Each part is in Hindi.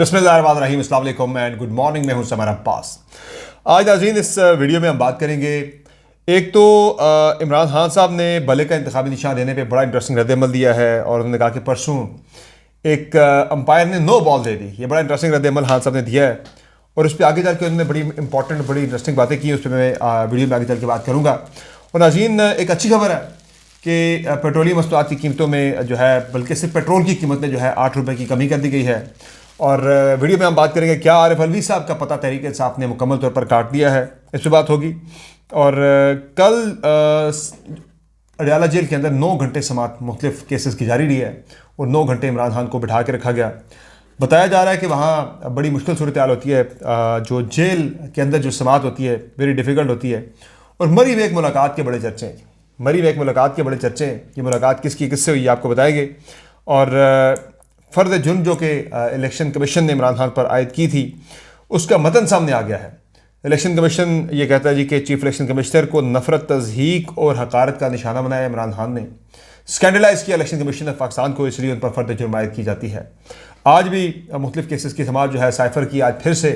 बिस्मिल्लाहिर्रहमानिर्रहीम, अस्सलाम वालेकुम एंड गुड मॉर्निंग। मैं हूं समर अब्बास। आज नाज़रीन इस वीडियो में हम बात करेंगे। एक तो इमरान खान साहब ने भले का इंतखाबी निशान देने पे बड़ा इंटरेस्टिंग रद्दअमल दिया है और उन्होंने कहा कि परसों एक अंपायर ने नो बॉल दे दी। ये बड़ा इंटरेस्टिंग रद्दअमल खान साहब ने दिया है और उस पर आगे चल के उन्होंने बड़ी इंपॉर्टेंट बड़ी इंटरेस्टिंग बातें की। उस पर मैं वीडियो में आगे चल के बात करूँगा। और नाज़रीन एक अच्छी खबर है कि पेट्रोलियम मसनूआत की कीमतों में जो है, बल्कि सिर्फ पेट्रोल की कीमत में जो है 8 रुपये की कमी कर दी गई है। और वीडियो में हम बात करेंगे क्या आरिफ अलवी साहब का पता तहरीक इंसाफ ने मुकम्मल तौर पर काट दिया है, इस पर बात होगी। और कल अडयाला जेल के अंदर 9 घंटे समात मुख्तलिफ केसेस की जारी रही है और 9 घंटे इमरान खान को बिठा के रखा गया। बताया जा रहा है कि वहाँ बड़ी मुश्किल सूरत हाल होती है। जो जेल के अंदर जो समात होती है वेरी डिफ़िकल्ट होती है। और मरी में एक मुलाकात के बड़े चर्चे हैं। मरी में एक मुलाकात के बड़े चर्चे हैं। ये मुलाकात किससे हुई आपको बताएंगे। और फ़र्द जुर्म जो कि इलेक्शन कमीशन ने इमरान खान पर आयद की थी उसका मतन सामने आ गया है। इलेक्शन कमीशन ये कहता है जी कि चीफ इलेक्शन कमिश्नर को नफरत, तज़हीक और हकारत का निशाना बनाया इमरान खान ने। स्कैंडलाइज किया इलेक्शन कमीशन ऑफ पाकिस्तान को, इसलिए उन पर फ़र्द जुर्म आयद की जाती है। आज भी मुख्तलिफ केसेस की समाअत जो है साइफर की आज फिर से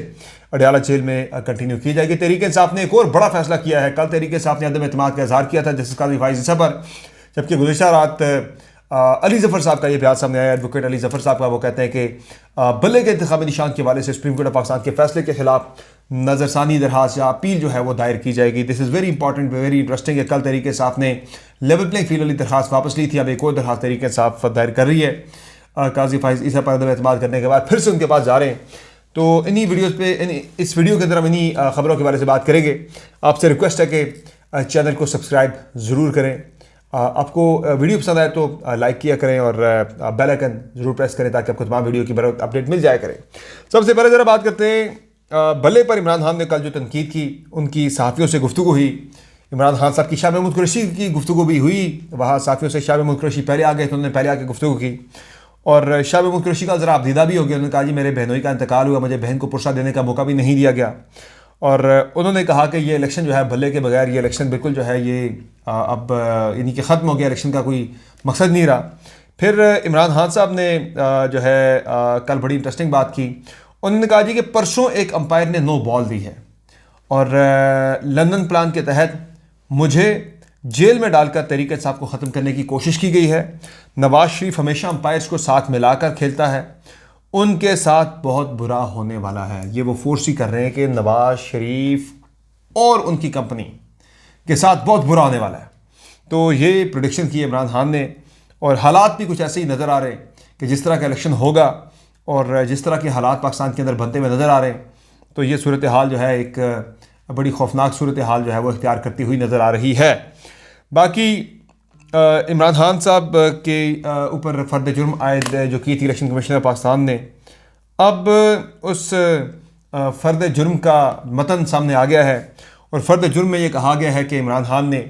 अडयाला जेल में कंटिन्यू की जाएगी। तहरीक इंसाफ ने एक और बड़ा फैसला किया है। कल तहरीक इंसाफ ने अदम एतमाद का इज़हार किया था जस्टिस काज़ी फाइज़ ईसा पर, जबकि गुज़िश्ता रात अली ज़फ़र साहब का ये बयान सामने आया। एडवोकेट अली ज़फ़र साहब का, वो कहते हैं कि बल्ले के इंतखाबी निशान के हवाले से सुप्रीम कोर्ट ऑफ पाकिस्तान के फैसले के खिलाफ नज़रसानी दरखास्त या अपील जो है वो दायर की जाएगी। This is very important, very interesting है। कल तहरीक इंसाफ ने लेवल प्लेइंग फील्ड वाली दरखास्त वापस ली थी। अब एक और दरखास्त तहरीक इंसाफ दायर कर रही है काज़ी फाइज़ ईसा पर अदम एतमाद करने के बाद फिर से उनके पास जा रहे हैं। तो इन्हीं वीडियोज़ पे इस वीडियो के अंदर हम इन्हीं खबरों के बारे से बात करेंगे। आपसे रिक्वेस्ट है कि चैनल को सब्सक्राइब ज़रूर करें। आपको वीडियो पसंद आए तो लाइक किया करें और बेल आइकन ज़रूर प्रेस करें ताकि आपको तमाम वीडियो की बर अपडेट मिल जाया करें। सबसे पहले ज़रा बात करते हैं बल्ले पर। इमरान खान ने कल जो तनकीद की, उनकी सहाफ़ियों से गुफ्तगू हुई। इमरान खान साहब की शाह महमूद कुरैशी की गुफ्तगू भी हुई। वहाँ सहाफ़ियों से शाह महमूद कुरैशी पहले आ गए तो उन्होंने पहले आके गुफ्तगू की और शाह महमूद कुरैशी का ज़रा अबदीदा भी हो गया। उन्होंने कहा जी मेरे बहनोई का इंतकाल हुआ, मुझे बहन को पुरसा देने का मौका भी नहीं दिया गया। और उन्होंने कहा कि ये इलेक्शन जो है भले के बगैर ये इलेक्शन बिल्कुल जो है ये अब यानी कि ख़त्म हो गया, इलेक्शन का कोई मकसद नहीं रहा। फिर इमरान खान साहब ने जो है कल बड़ी इंटरेस्टिंग बात की। उन्होंने कहा जी कि परसों एक अंपायर ने नो बॉल दी है और लंदन प्लान के तहत मुझे जेल में डालकर तहरीक इंसाफ को ख़त्म करने की कोशिश की गई है। नवाज़ शरीफ हमेशा अंपायर्स को साथ मिलाकर खेलता है, उनके साथ बहुत बुरा होने वाला है। ये वो फोर्स ही कर रहे हैं कि नवाज़ शरीफ और उनकी कंपनी के साथ बहुत बुरा होने वाला है। तो ये प्रेडिक्शन की इमरान खान ने और हालात भी कुछ ऐसे ही नज़र आ रहे हैं कि जिस तरह का इलेक्शन होगा और जिस तरह के हालात पाकिस्तान के अंदर बनते हुए नज़र आ रहे हैं, तो ये सूरत हाल जो है एक बड़ी खौफनाक सूरत हाल जो है वो इख्तियार करती हुई नज़र आ रही है। बाकी इमरान खान साहब के ऊपर फ़र्द जुर्म आयद जो की थी इलेक्शन कमीशन पाकिस्तान ने, अब उस फ़र्द जुर्म का मतन सामने आ गया है और फ़र्द जुर्म में ये कहा गया है कि इमरान खान ने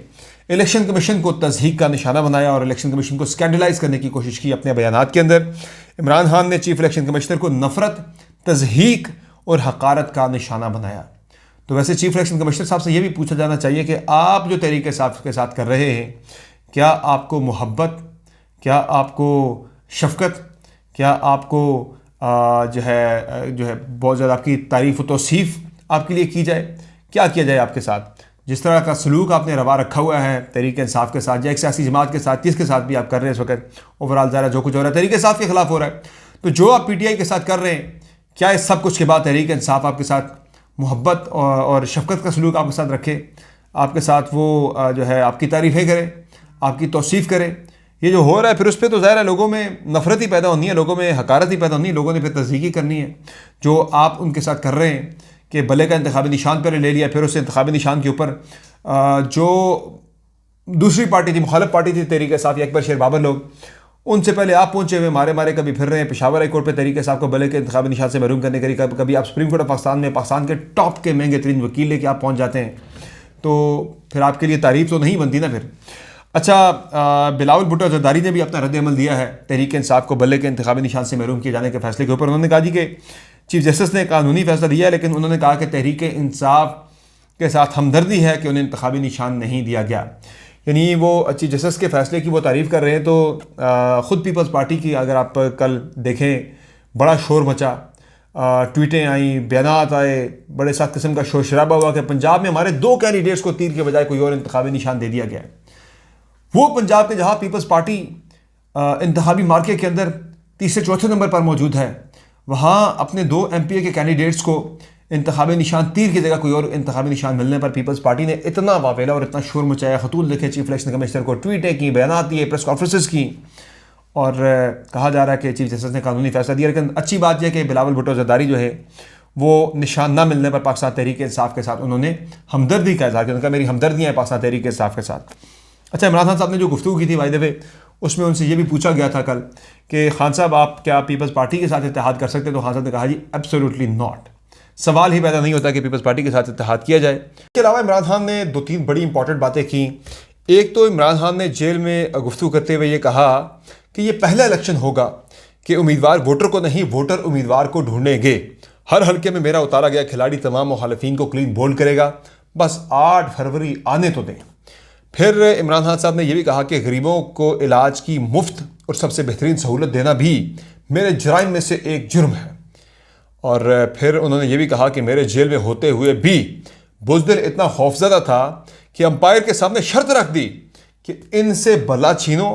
इलेक्शन कमीशन को तज़हीक का निशाना बनाया और इलेक्शन कमीशन को स्कैंडलाइज करने की कोशिश की। अपने बयानात के अंदर इमरान खान ने चीफ इलेक्शन कमिश्नर को नफ़रत, तज़हीक और हकारत का निशाना बनाया। तो वैसे चीफ इलेक्शन कमिश्नर साहब से ये भी पूछा जाना चाहिए कि आप जो तरीके के साथ कर रहे हैं, क्या आपको मोहब्बत, क्या आपको शफ़क़त, क्या आपको जो है बहुत ज़्यादा आपकी तारीफ़ व तौसीफ़ आपके लिए की जाए, क्या किया जाए आपके साथ? जिस तरह का सलूक आपने रवा रखा हुआ है तहरीक इंसाफ के साथ या एक सियासी जमात के साथ, किसके साथ भी आप कर रहे हैं इस वक्त, ओवरऑल ज़रा जो कुछ हो रहा है तहरीक इंसाफ के ख़िलाफ़ हो रहा है। तो जो आप PTI के साथ कर रहे हैं, क्या इस सब कुछ के बाद तहरीक इंसाफ आपके साथ मोहब्बत और शफ़क़त का सलूक आपके साथ रखे, आपके साथ वो जो है आपकी तारीफ़ें करे, आपकी तौसीफ़ करे? ये जो हो रहा है फिर उस पर तो ज़ाहिर है लोगों में नफ़रत ही पैदा होनी है, लोगों में हकारत ही पैदा होनी है, लोगों ने फिर तज़हीक ही करनी है। जो आप उनके साथ कर रहे हैं कि भले का इंतखाबी निशान पहले ले लिया, फिर उस इंतखाबी निशान के ऊपर जो दूसरी पार्टी थी, मुखालिफ पार्टी थी तहरीक इंसाफ या अकबर शेर बाबर लोग, उनसे पहले आप पहुंचे हुए मारे मारे कभी फिर रहे हैं। पेशावर हाई कोर्ट पे तहरीक इंसाफ को भले के इंतखाबी निशान से महरूम करने के लिए कभी आप सुप्रीम कोर्ट ऑफ पाकिस्तान में पाकिस्तान के टॉप के महंगे तरीन वकील लेके आप पहुँच जाते हैं, तो फिर आपके लिए तारीफ़ तो नहीं बनती ना फिर। अच्छा, बिलावल भुट्टो जरदारी ने भी अपना रद्द-ए-अमल दिया है तहरीक इंसाफ को भले के इंतखाबी निशान से महरूम किए जाने के फैसले के ऊपर। उन्होंने कहा जी कि चीफ जस्टिस ने कानूनी फैसला दिया है, लेकिन उन्होंने कहा कि तहरीक इंसाफ के साथ हमदर्दी है कि उन्हें इंतखाबी निशान नहीं दिया गया। यानी वो चीफ जस्टिस के फैसले की वो तारीफ़ कर रहे हैं। तो ख़ुद पीपल्स पार्टी की अगर आप कल देखें, बड़ा शोर मचा ट्वीटें आई, बयानात आए, बड़े सख्त किस्म का शोर शराबा हुआ कि पंजाब में हमारे 2 कैंडिडेट्स को तीर के बजाय कोई और इंतखाबी निशान दे दिया गया है। वो पंजाब के जहाँ पीपल्स पार्टी इंतखाबी मार्के के अंदर तीसरे चौथे नंबर पर मौजूद है, वहाँ अपने 2 MPA के कैंडिडेट्स को इंतखाबी निशान तीर की जगह कोई और इंतखाबी निशान मिलने पर पीपल्स पार्टी ने इतना वावेला और इतना शोर मचाया, खतूत लिखे चीफ इलेक्शन कमिश्नर को, ट्वीटें की, बयानात दिए, प्रेस कॉन्फ्रेंसेस की, और कहा जा रहा है कि चीफ जस्टिस ने कानूनी फैसला दिया। लेकिन अच्छी बात यह कि बिलावल भुट्टो जरदारी जो है वो निशान ना मिलने पर पाकिस्तान तहरीक इंसाफ के साथ उन्होंने हमदर्दी का इजहार किया। उनका मेरी हमदर्दियाँ हैं पाकिस्तान तहरीक इंसाफ के साथ। अच्छा, इमरान खान साहब ने जो गुफ्तगू की थी बाय द वे, उसमें उनसे ये भी पूछा गया था कल कि खान साहब आप क्या पीपल्स पार्टी के साथ इत्तेहाद कर सकते हैं? तो खान साहब ने कहा जी एब्सोल्युटली नॉट, सवाल ही पैदा नहीं होता कि पीपल्स पार्टी के साथ इत्तेहाद किया जाए। इसके अलावा इमरान खान ने 2-3 बड़ी इंपॉर्टेंट बातें की। एक तो इमरान खान ने जेल में गुफ्तगू करते हुए ये कहा कि ये पहला इलेक्शन होगा कि उम्मीदवार वोटर को नहीं, वोटर उम्मीदवार को ढूंढेंगे। हर हल्के में मेरा उतारा गया खिलाड़ी तमाम मुखालिफिन को क्लीन बोल्ड करेगा, बस 8 फरवरी आने तो दें। फिर इमरान खान साहब ने यह भी कहा कि गरीबों को इलाज की मुफ्त और सबसे बेहतरीन सहूलत देना भी मेरे जराइम में से एक जुर्म है। और फिर उन्होंने ये भी कहा कि मेरे जेल में होते हुए भी बुज़दिल इतना खौफज़दा था कि अंपायर के सामने शर्त रख दी कि इनसे बल्ला छीनो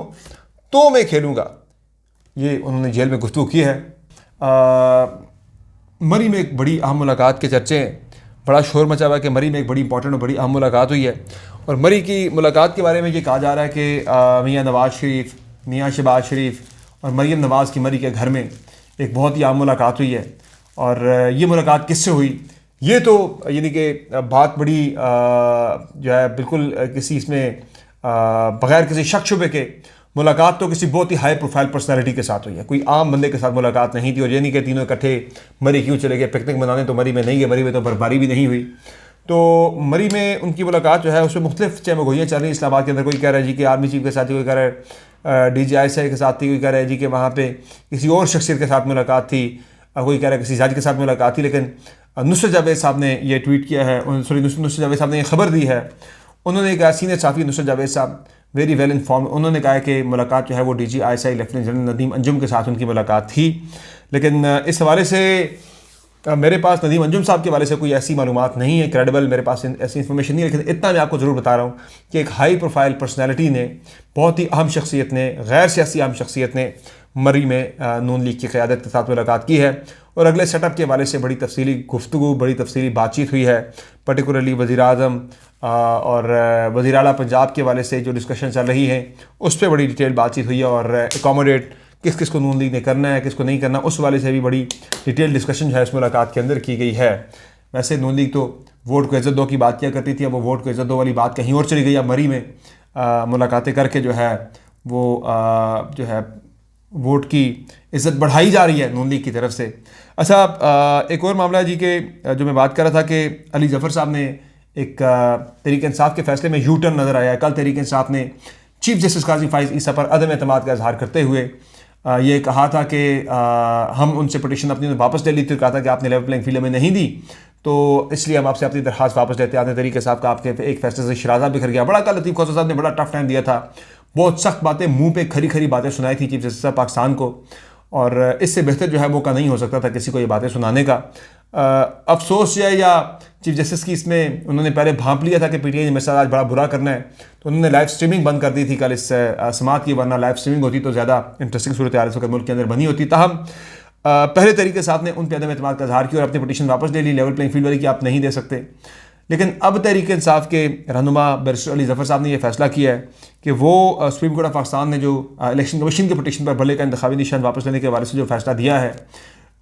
तो मैं खेलूँगा। ये उन्होंने जेल में गुफ्तगू की है। मरी में एक बड़ी अहम मुलाकात के चर्चे हैं, बड़ा शोर मचा हुआ है कि मरी में एक बड़ी इंपॉर्टेंट और बड़ी अहम मुलाकात हुई है। और मरी की मुलाकात के बारे में ये कहा जा रहा है कि मियाँ नवाज़ शरीफ, मियाँ शहबाज शरीफ और मरीम नवाज़ की मरी के घर में एक बहुत ही अहम मुलाकात हुई है। और ये मुलाकात किससे हुई? ये तो यानी कि बात बड़ी जो है बिल्कुल किसी इसमें बग़ैर किसी शक शुबे के मुलाकात तो किसी बहुत ही हाई प्रोफाइल पर्सनालिटी के साथ हुई है, कोई आम बंदे के साथ मुलाकात नहीं थी। और ये नहीं कि तीनों इकट्ठे मरी क्यों चले गए पिकनिक मनाने, तो मरी में नहीं गए, मरी में तो बर्फबारी भी नहीं हुई। तो मरी में उनकी मुलाकात जो है उसमें मुख्तलिफ चमगोइयाँ चल रही हैं इस्लामाबाद के अंदर। कोई कह रहा है जी कि आर्मी चीफ के साथ, कोई कह रहा है DGI के साथ थी, कोई कह रहा है जी कि वहाँ पर किसी और शख्सियत के साथ मुलाकात थी, कोई कह रहा है किसी जज के साथ मुलाकात थी। लेकिन नुसरत जावेद साहब ने ये ट्वीट किया है, नुसरत जावेद साहब ने ये खबर दी है। उन्होंने कहा, सीनियर साफ़ी नुसरत जावेद साहब वेरी वेल इन्फॉर्म, उन्होंने कहा है कि मुलाकात जो है वो DGI lieutenant general Nadeem Anjum के साथ उनकी मुलाकात थी। लेकिन इस हवाले से मेरे पास नदीम अंजुम साहब के हवाले से कोई ऐसी मालूमात नहीं है क्रेडिबल, मेरे पास ऐसी इन्फॉर्मेशन नहीं है। लेकिन इतना मैं आपको ज़रूर बता रहा हूँ कि एक हाई प्रोफाइल पर्सनैलिटी ने, बहुत ही अहम शख्सियत ने, गैर सियासी अहम शख्सियत ने मरी में नून लीग की क़यादत के साथ मुलाकात की है। और अगले सेटअप के हवाले से बड़ी तफसीली गुफ्तगू, बड़ी तफसीली बातचीत हुई है। पर्टिकुलरली वज़ीर-ए-आज़म और वज़ीर आला पंजाब के हवाले से जो डिस्कशन चल रही है उस पर बड़ी डिटेल बातचीत हुई है। और एकोमोडेट किस किस को नून लीग ने करना है, किसको नहीं करना, उस हवाले से भी बड़ी डिटेल डिस्कशन जो है उस मुलाकात के अंदर की गई है। वैसे नून लीग तो वोट को इज़्ज़त दो की बात किया करती थी, अब वो वोट को इज़्ज़त दो वाली बात कहीं और चली गई। अब मरी में मुलाकातें करके जो है वो जो है वोट की इज़्ज़त बढ़ाई जा रही है नून लीग की तरफ से। अच्छा, एक और मामला है जी के जो मैं बात कर रहा था कि अली जफ़र साहब ने एक तहरीक इंसाफ के फैसले में यू टर्न नज़र आया है। कल तहरीक इंसाफ ने चीफ जस्टिस काजी फाइज़ ईसा पर अदम एतमाद का इजहार करते हुए ये कहा था कि हम उनसे पटिशन अपनी वापस ले ली थी। कहा था कि आपने लेवल प्लेइंग फील्ड में नहीं दी, तो इसलिए हम आपसे अपनी दरख्वास्त वापस लेते आते। तहरीक साहब का आपके एक फैसले से शराजा बिखर गया। बड़ा कल लतीफ़ खोसा साहब ने बड़ा टफ टाइम दिया था, बहुत सख्त बातें, मुंह पे खरी खरी बातें सुनाई थी चीफ जस्टिस पाकिस्तान को। और इससे बेहतर जो है मौका नहीं हो सकता था किसी को ये बातें सुनाने का। अफसोस है या चीफ जस्टिस की इसमें उन्होंने पहले भांप लिया था कि PTI ने मेरे साथ आज बड़ा बुरा करना है, तो उन्होंने लाइव स्ट्रीमिंग बंद कर दी थी कल इस समात की, वरना लाइव स्ट्रीमिंग होती तो ज़्यादा इंटरेस्टिंग सूरत हाल इस वक्त मुल्क के अंदर बनी होती। ताहम पहले तरीके साथ ने उन पर अदम एतमाद का इजहार किया और अपनी पटिशन वापस ले ली लेवल प्लेइंग फील्ड वाली कि आप नहीं दे सकते। लेकिन अब तहरीक इंसाफ के रहनुमा बैरिस्टर अली जफ़र साहब ने यह फैसला किया है कि वो सुप्रीम कोर्ट ऑफ पाकिस्तान ने जो इलेक्शन कमीशन की पटिशन पर बल्ले का इंतखाबी निशान वापस लेने के हवाले से जो फैसला दिया है,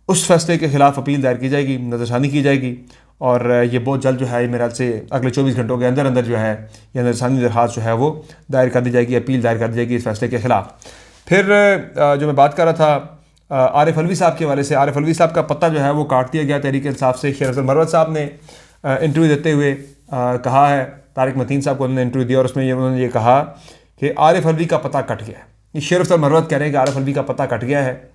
उस फैसले के खिलाफ अपील दायर की जाएगी, नज़रसानी की जाएगी। और ये बहुत जल्द जो है मेरे ख्याल से अगले 24 घंटों के अंदर अंदर जो है यह नज़रसानी दरख्वास्त जो है वो दायर कर दी जाएगी, अपील दायर कर दी जाएगी इस फैसले के खिलाफ। फिर जो मैं बात कर रहा था आरिफ अलवी साहब के हवाले से, आरिफ अलवी साहब का पत्ता जो है वो काट दिया गया तहरीक इंसाफ से। शेर अफजल मरवत साहब ने इंटरव्यू देते हुए कहा है, तारिक मतीन साहब को उन्होंने इंटरव्यू दिया और उसमें उन्होंने ये कहा कि आरिफ अलवी का पता कट गया। ये शेर अफजल मरवत कह रहे हैं कि आरिफ अलवी का पता कट गया है,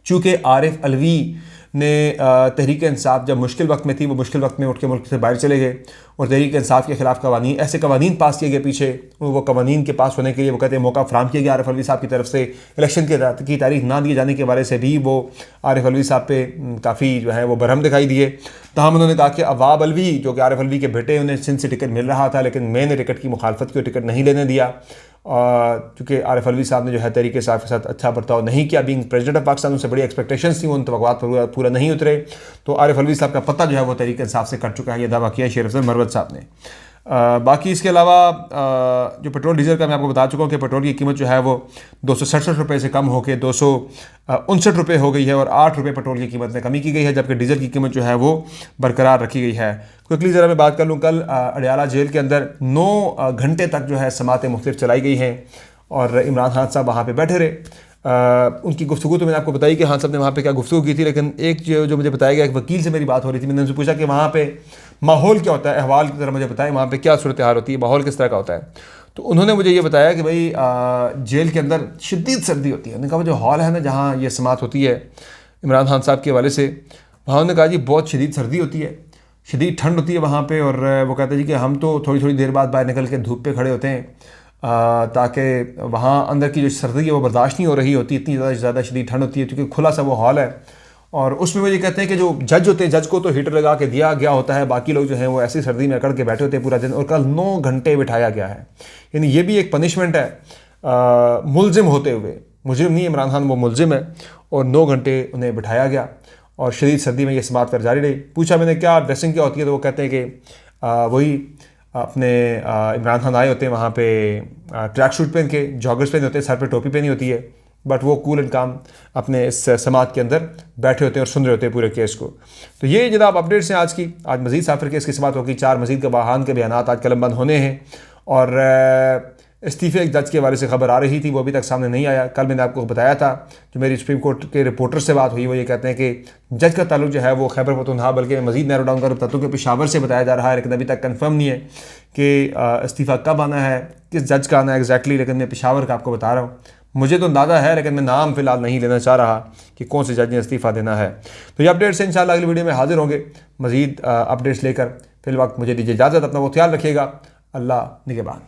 चूँकि आरिफ अलवी ने तहरीक इंसाफ जब मुश्किल वक्त में थी, वो मुश्किल वक्त में उठ के मुल्क से बाहर चले गए और तहरीक इंसाफ के खिलाफ कवानीन, ऐसे कवानीन पास किए गए पीछे, वो कवानीन के पास होने के लिए वो कहते हैं मौका फराम किया गया आरिफ अलवी साहब की तरफ से। इलेक्शन की तारीख ना दिए जाने के बारे से भी वो आरिफ अलवी साहब पे काफ़ी जो है वो बरहम दिखाई दिए। तहम उन्होंने कहा कि अवाब अलवी जो कि आरिफ अलवी के बेटे, उन्हें सिंध से टिकट मिल रहा था, लेकिन मैंने टिकट की मुखालफत की, टिकट नहीं लेने दिया, क्योंकि आरिफ अलवी साहब ने जो है तहरीक इंसाफ के साथ अच्छा बर्ताव नहीं किया। बीइंग प्रेसिडेंट ऑफ पाकिस्तान उनसे बड़ी एक्सपेक्टेशंस थी, उन तवक्कुआत पूरा नहीं उतरे, तो आरिफ अलवी साहब का पता जो है वो तहरीक इंसाफ से कट चुका है, ये दावा किया शेर अफजल मरवत साहब ने। बाकी इसके अलावा जो पेट्रोल डीजल का मैं आपको बता चुका हूँ कि पेट्रोल की कीमत जो है वो 267 रुपये से कम होकर 259 रुपये हो गई है और 8 रुपये पेट्रोल की कीमत में कमी की गई है, जबकि डीजल की कीमत जो है वो बरकरार रखी गई है। क्विकली ज़रा मैं बात कर लूँ, कल अडयाला जेल के अंदर 9 घंटे तक जो है समातें मुख्तलिफ चलाई गई हैं और इमरान खान साहब वहाँ पर बैठे रहे। उनकी गुफ्तगू तो मैंने आपको बताई कि खान साहब ने वहाँ पे क्या गुफ्तगू की थी, लेकिन एक जो मुझे बताया गया, एक वकील से मेरी बात हो रही थी, मैंने उनसे पूछा कि वहाँ पे माहौल क्या होता है, अहवाल की तरह मुझे बताएं वहाँ पे क्या सूरत हाल होती है, माहौल किस तरह का होता है। तो उन्होंने मुझे ये बताया कि भाई जेल के अंदर शदीद सर्दी होती है। उन्होंने कहा जो हॉल है ना जहाँ ये समात होती है इमरान खान साहब के हवाले से, वहाँ उन्होंने कहा जी बहुत शदीद सर्दी होती है, शदीद ठंड होती है वहाँ पर। और वो कहते हैं जी कि हम तो थोड़ी थोड़ी देर बाद बाहर निकल के धूप पे खड़े होते हैं ताकि वहाँ अंदर की जो सर्दी है वो बर्दाश्त नहीं हो रही होती, इतनी ज़्यादा शदीद ठंड होती है, क्योंकि खुला सा वो हॉल है। और उसमें वो ये कहते हैं कि जो जज होते हैं, जज को तो हीटर लगा के दिया गया होता है, बाकी लोग जो हैं वो ऐसी सर्दी में अकड़ के बैठे होते हैं पूरा दिन, और कल 9 घंटे बिठाया गया है। यानी ये भी एक पनिशमेंट है मुलजिम होते हुए, मुजरिम नहीं इमरान खान, वो मुलजिम है, और 9 घंटे उन्हें बिठाया गया और शदीद सर्दी में ये समात कर जारी रही। पूछा मैंने क्या ड्रेसिंग क्या होती है, तो वो कहते हैं कि वही अपने इमरान खान आए होते हैं वहाँ पे ट्रैक सूट पहन के, जॉगर्स पहने होते हैं, सर पे टोपी पहनी होती है, बट वो कूल एंड काम अपने इस समात के अंदर बैठे होते हैं और सुन रहे होते हैं पूरे केस को। तो ये जनाब अपडेट्स हैं आज की। आज मज़ीद साफिर केस की समात होगी, 4 मज़ीद गवाहान के बयान आज कलमबंद होने हैं, और इस्तीफ़े एक जज के हवाले से खबर आ रही थी, वो अभी तक सामने नहीं आया। कल मैंने आपको बताया था, जो मेरी सुप्रीम कोर्ट के रिपोर्टर से बात हुई, वो ये कहते हैं कि जज का ताल्लुक जो है वो खैबर पख्तूनख्वा बल्कि मज़ीद नैरो डाउन कर बताता हूँ कि पेशावर से बताया जा रहा है, लेकिन अभी तक कन्फर्म नहीं है कि इस्तीफ़ा कब आना है, किस जज का आना है एग्जैक्टली, लेकिन मैं पेशावर का आपको बता रहा हूँ। मुझे तो अंदाज़ा है, लेकिन मैं नाम फ़िलहाल नहीं लेना चाह रहा कि कौन से जज ने इस्तीफ़ा देना है। तो ये अपडेट्स इंशाल्लाह अगली वीडियो में हाजिर होंगे मज़ीद अपडेट्स लेकर। फिल वक्त मुझे दीजिए इजाज़त, अपना वो ख्याल रखिएगा। अल्लाह निगहबान।